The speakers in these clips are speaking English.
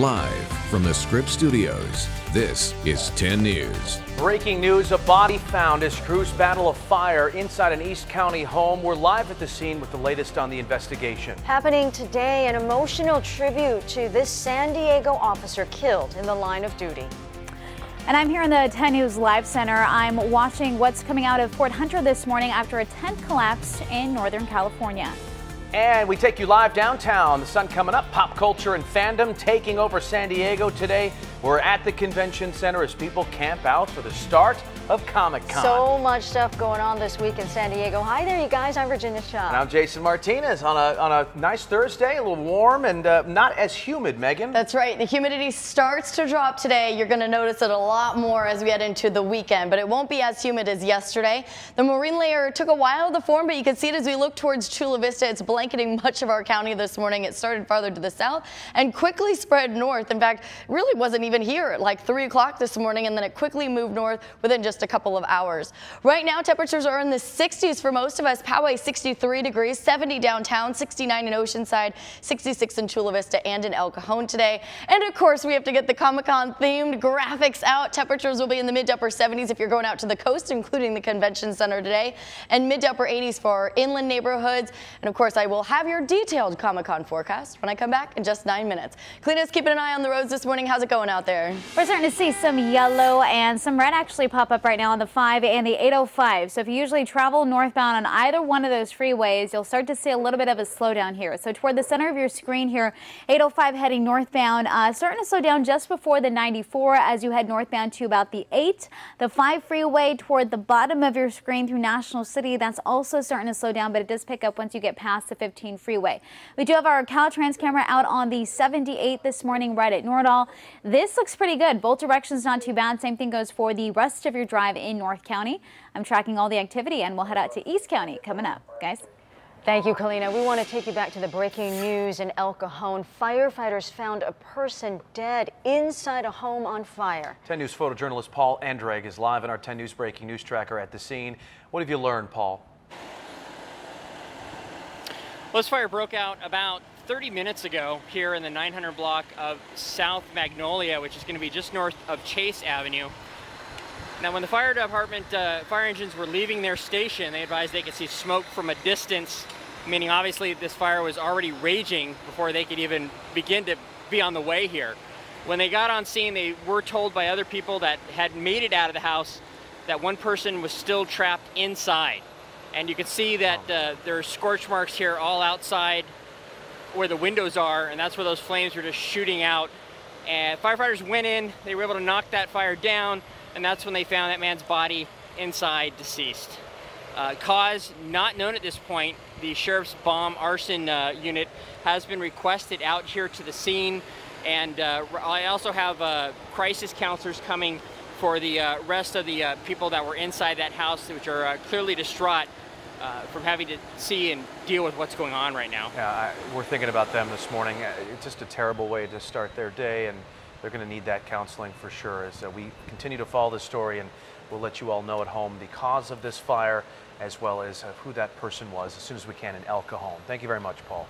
Live from the Scripps Studios, this is 10 News. Breaking news, a body found as crews battle a fire inside an East County home. We're live at the scene with the latest on the investigation. Happening today, an emotional tribute to this San Diego officer killed in the line of duty. And I'm here in the 10 News Live Center. I'm watching what's coming out of Fort Hunter this morning after a tent collapsed in Northern California. And we take you live downtown. The sun coming up, pop culture and fandom taking over San Diego today. We're at the convention center as people camp out for the start of Comic-Con. So much stuff going on this week in San Diego. Hi there, you guys. I'm Virginia Shaw. And I'm Jason Martinez on a nice Thursday, a little warm and not as humid, Megan. That's right. The humidity starts to drop today. You're going to notice it a lot more as we head into the weekend, but it won't be as humid as yesterday. The marine layer took a while to form, but you can see it as we look towards Chula Vista. It's blanketing much of our county this morning. It started farther to the south and quickly spread north. In fact, really wasn't even here at like 3 o'clock this morning, and then it quickly moved north within just a couple of hours. Right now, temperatures are in the 60s for most of us. Poway 63 degrees, 70 downtown, 69 in Oceanside, 66 in Chula Vista and in El Cajon today. And of course, we have to get the Comic-Con themed graphics out. Temperatures will be in the mid to upper 70s if you're going out to the coast, including the convention center today, and mid to upper 80s for our inland neighborhoods. And of course, I will have your detailed Comic-Con forecast when I come back in just 9 minutes. Cletus, keeping an eye on the roads this morning. How's it going out there? We're starting to see some yellow and some red actually pop up right now on the 5 and the 805. So if you usually travel northbound on either one of those freeways, you'll start to see a little bit of a slowdown here. So toward the center of your screen here, 805 heading northbound, starting to slow down just before the 94 as you head northbound to about the 8. The 5 freeway toward the bottom of your screen through National City, that's also starting to slow down, but it does pick up once you get past the 15 freeway. We do have our Caltrans camera out on the 78 this morning right at Nordahl. This looks pretty good. Both directions not too bad. Same thing goes for the rest of your drive in North County. I'm tracking all the activity and we'll head out to East County coming up, guys. Thank you, Kalina. We want to take you back to the breaking news in El Cajon. Firefighters found a person dead inside a home on fire. 10 News photojournalist Paul Andrade is live in our 10 News breaking news tracker at the scene. What have you learned, Paul? Well, this fire broke out about 30 minutes ago here in the 900 block of South Magnolia, which is going to be just north of Chase Avenue. Now, when the fire department, fire engines were leaving their station, they advised they could see smoke from a distance, meaning obviously this fire was already raging before they could even begin to be on the way here. When they got on scene, they were told by other people that had made it out of the house that one person was still trapped inside. And you can see that there are scorch marks here all outside where the windows are, and that's where those flames were just shooting out. And firefighters went in, they were able to knock that fire down, and that's when they found that man's body inside, deceased. Cause not known at this point. The sheriff's bomb arson unit has been requested out here to the scene, and I also have crisis counselors coming for the rest of the people that were inside that house, which are clearly distraught from having to see and deal with what's going on right now. Yeah, we're thinking about them this morning. It's just a terrible way to start their day, and they're going to need that counseling for sure as we continue to follow this story, and we'll let you all know at home the cause of this fire as well as who that person was as soon as we can in El Cajon. Thank you very much, Paul.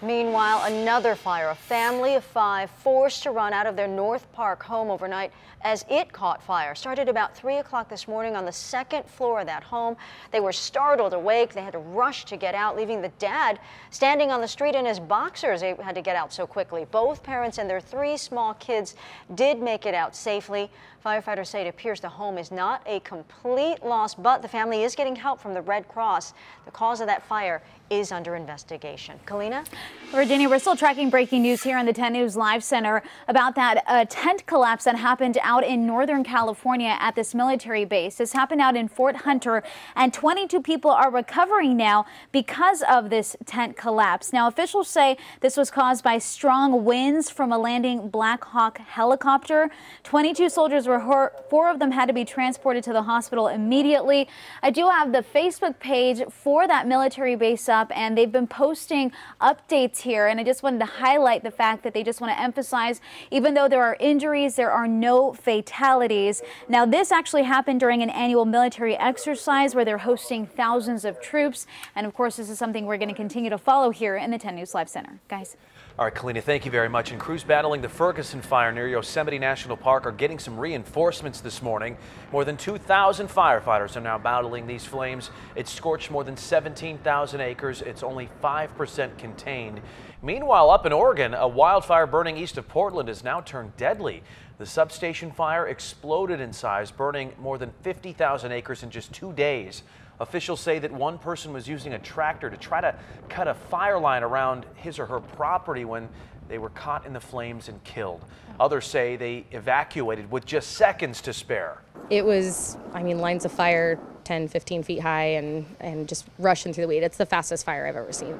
Meanwhile, another fire. A family of 5 forced to run out of their North Park home overnight as it caught fire. Started about 3 o'clock this morning on the 2nd floor of that home. They were startled awake. They had to rush to get out, leaving the dad standing on the street in his boxers. They had to get out so quickly. Both parents and their 3 small kids did make it out safely. Firefighters say it appears the home is not a complete loss, but the family is getting help from the Red Cross. The cause of that fire is under investigation. Kalina? Virginia, we're still tracking breaking news here in the 10 News Live Center about that tent collapse that happened out in Northern California at this military base. This happened out in Fort Hunter, and 22 people are recovering now because of this tent collapse. Now, officials say this was caused by strong winds from a landing Black Hawk helicopter. 22 soldiers were hurt. 4 of them had to be transported to the hospital immediately. I do have the Facebook page for that military base up, and they've been posting updates here, and I just wanted to highlight the fact that they just want to emphasize, even though there are injuries, there are no fatalities. Now, this actually happened during an annual military exercise where they're hosting thousands of troops, and of course this is something we're going to continue to follow here in the 10 News Live Center. Guys. All right, Kalina, thank you very much. And crews battling the Ferguson fire near Yosemite National Park are getting some reinforcements this morning. More than 2,000 firefighters are now battling these flames. It's scorched more than 17,000 acres. It's only 5% contained. Meanwhile, up in Oregon, a wildfire burning east of Portland has now turned deadly. The substation fire exploded in size, burning more than 50,000 acres in just 2 days. Officials say that one person was using a tractor to try to cut a fire line around his or her property when they were caught in the flames and killed. Others say they evacuated with just seconds to spare. It was, lines of fire 10, 15 feet high and just rushing through the weed. It's the fastest fire I've ever seen.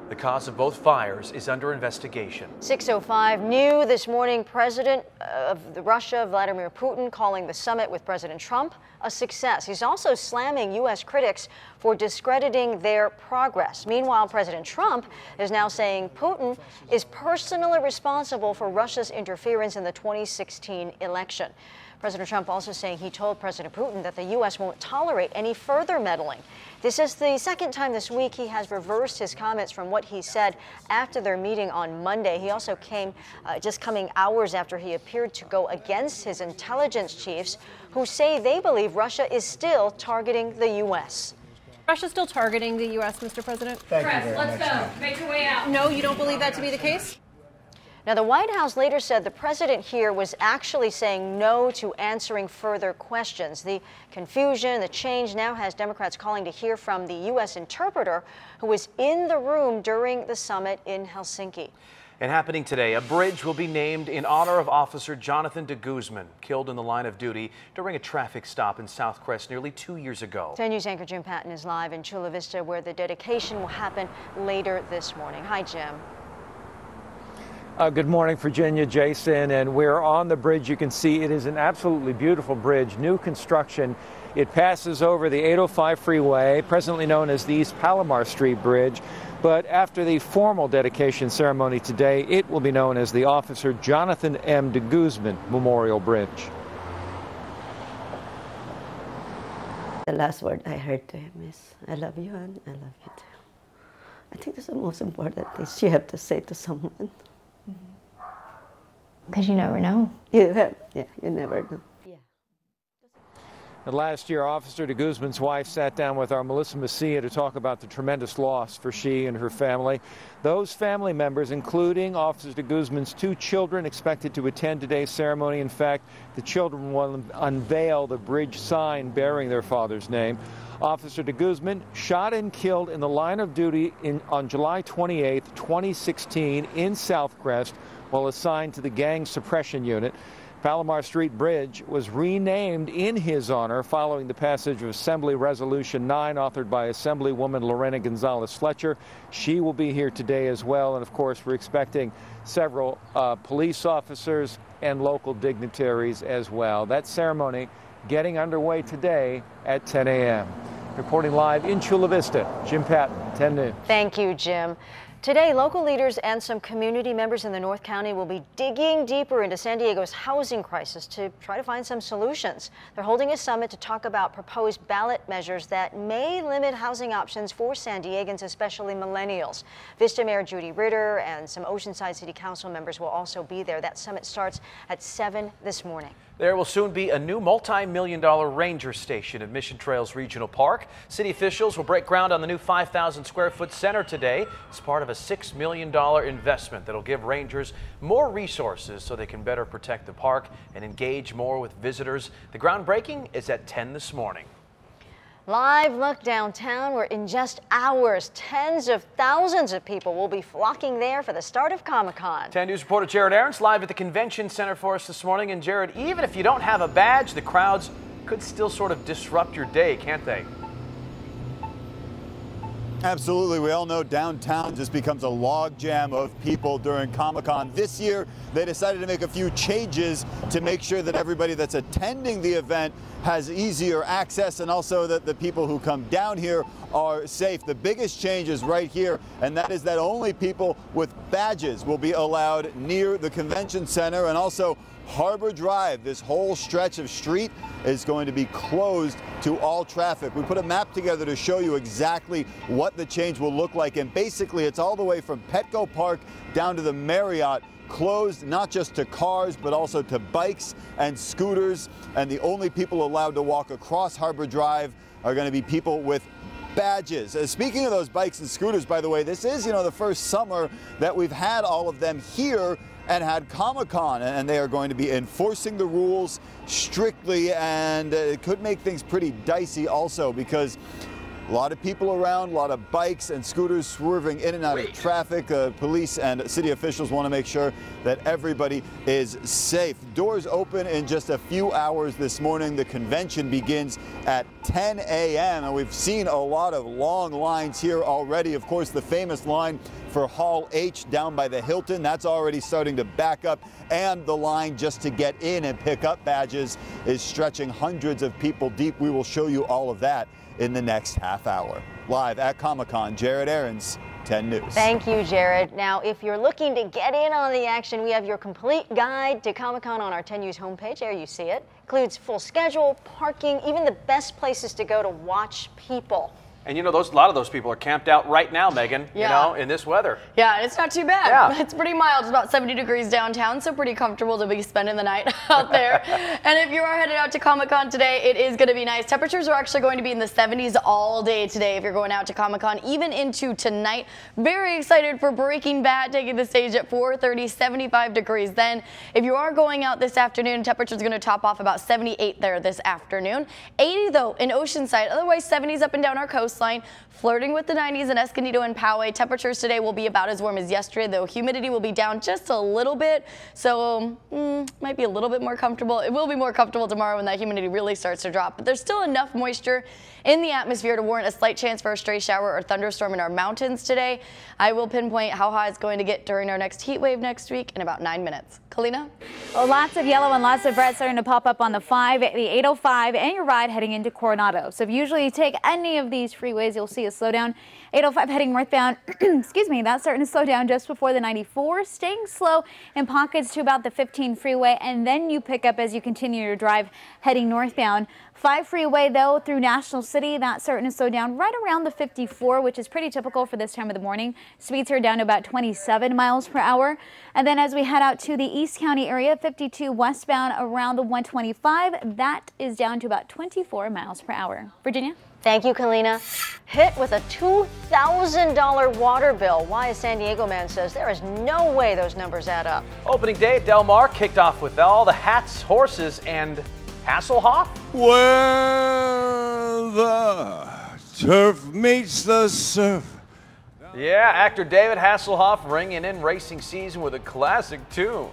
The cause of both fires is under investigation. 6:05 new this morning. President of Russia, Vladimir Putin, calling the summit with President Trump a success. He's also slamming U.S. critics for discrediting their progress. Meanwhile, President Trump is now saying Putin is personally responsible for Russia's interference in the 2016 election. President Trump also saying he told President Putin that the U.S. won't tolerate any further meddling. This is the second time this week he has reversed his comments from what he said after their meeting on Monday. He also came just coming hours after he appeared to go against his intelligence chiefs, who say they believe Russia is still targeting the U.S. Russia's still targeting the U.S., Mr. President? Press, let's go. Make your way out. No, you don't believe that to be the case? Now, the White House later said the president here was actually saying no to answering further questions. The confusion, the change now has Democrats calling to hear from the U.S. interpreter who was in the room during the summit in Helsinki. And happening today, a bridge will be named in honor of Officer Jonathan de Guzman, killed in the line of duty during a traffic stop in Southcrest nearly 2 years ago. 10 News anchor Jim Patton is live in Chula Vista, where the dedication will happen later this morning. Hi, Jim. Good morning, Virginia, Jason, and we're on the bridge. You can see it is an absolutely beautiful bridge, new construction. It passes over the 805 freeway, presently known as the East Palomar Street Bridge. But after the formal dedication ceremony today, it will be known as the Officer Jonathan M. de Guzman Memorial Bridge. The last word I heard to him is, "I love you and I love you too." I think that's the most important thing you have to say to someone. Because you never know. Yeah, you never know. And last year, Officer de Guzman's wife sat down with our Melissa Messia to talk about the tremendous loss for she and her family. Those family members, including Officer de Guzman's 2 children, expected to attend today's ceremony. In fact, the children will unveil the bridge sign bearing their father's name. Officer de Guzman shot and killed in the line of duty on July 28, 2016 in Southcrest while assigned to the gang suppression unit. Palomar Street Bridge was renamed in his honor following the passage of Assembly Resolution 9 authored by Assemblywoman Lorena Gonzalez Fletcher. She will be here today as well. And of course, we're expecting several police officers and local dignitaries as well. That ceremony getting underway today at 10 a.m. Reporting live in Chula Vista, Jim Patton, 10 News. Thank you, Jim. Today, local leaders and some community members in the North County will be digging deeper into San Diego's housing crisis to try to find some solutions. They're holding a summit to talk about proposed ballot measures that may limit housing options for San Diegans, especially millennials. Vista Mayor Judy Ritter and some Oceanside City Council members will also be there. That summit starts at 7 this morning. There will soon be a new multi-million-dollar ranger station at Mission Trails Regional Park. City officials will break ground on the new 5,000 square foot center today. It's part of a $6 million investment that'll give rangers more resources so they can better protect the park and engage more with visitors. The groundbreaking is at 10 this morning. Live look downtown, where in just hours, tens of thousands of people will be flocking there for the start of Comic-Con. 10 News reporter Jared Aarons live at the Convention Center for us this morning. And Jared, even if you don't have a badge, the crowds could still sort of disrupt your day, can't they? Absolutely. We all know downtown just becomes a logjam of people during Comic-Con. This year, they decided to make a few changes to make sure that everybody that's attending the event has easier access, and also that the people who come down here are safe. The biggest change is right here, and that is that only people with badges will be allowed near the convention center, and also Harbor Drive, this whole stretch of street, is going to be closed to all traffic. We put a map together to show you exactly what the change will look like, and basically it's all the way from Petco Park down to the Marriott, closed not just to cars but also to bikes and scooters, and the only people allowed to walk across Harbor Drive are going to be people with badges. Speaking of those bikes and scooters, by the way, this is, the first summer that we've had all of them here and had Comic-Con, and they are going to be enforcing the rules strictly, and it could make things pretty dicey also, because a lot of people around, a lot of bikes and scooters swerving in and out of traffic. Police and city officials want to make sure that everybody is safe. Doors open in just a few hours this morning. The convention begins at 10 a.m. and we've seen a lot of long lines here already. Of course, the famous line for Hall H down by the Hilton, that's already starting to back up, and the line just to get in and pick up badges is stretching hundreds of people deep. We will show you all of that in the next half hour. Live at Comic-Con, Jared Aarons, 10 News. Thank you, Jared. Now, if you're looking to get in on the action, we have your complete guide to Comic-Con on our 10 News homepage. There you see it. Includes full schedule, parking, even the best places to go to watch people. And a lot of those people are camped out right now, Megan, in this weather. Yeah, it's not too bad. Yeah. It's pretty mild. It's about 70 degrees downtown, so pretty comfortable to be spending the night out there. And if you are headed out to Comic-Con today, it is going to be nice. Temperatures are actually going to be in the 70s all day today if you're going out to Comic-Con, even into tonight. Very excited for Breaking Bad taking the stage at 4:30, 75 degrees then. If you are going out this afternoon, temperatures are going to top off about 78 there this afternoon. 80 though in Oceanside, otherwise 70s up and down our coastline, flirting with the 90s in Escondido and Poway. Temperatures today will be about as warm as yesterday, though humidity will be down just a little bit, so might be a little bit more comfortable. It will be more comfortable tomorrow when that humidity really starts to drop, but there's still enough moisture in the atmosphere to warrant a slight chance for a stray shower or thunderstorm in our mountains today. I will pinpoint how hot it's going to get during our next heat wave next week in about 9 minutes. Kalina? Well, lots of yellow and lots of red starting to pop up on the 5, the 805, and your ride heading into Coronado. So if you usually take any of these freeways, you'll see a slowdown. 805 heading northbound, excuse me, that's starting to slow down just before the 94, staying slow in pockets to about the 15 freeway, and then you pick up as you continue your drive heading northbound. 5 freeway though through National City, that's starting to slow down right around the 54, which is pretty typical for this time of the morning. Speeds are down to about 27 miles per hour. And then as we head out to the East County area, 52 westbound around the 125, that is down to about 24 miles per hour. Virginia? Thank you, Kalina. Hit with a $2,000 water bill. Why, a San Diego man says there is no way those numbers add up. Opening day at Del Mar kicked off with all the hats, horses, and Hasselhoff. Where the turf meets the surf. Yeah, actor David Hasselhoff ringing in racing season with a classic tune.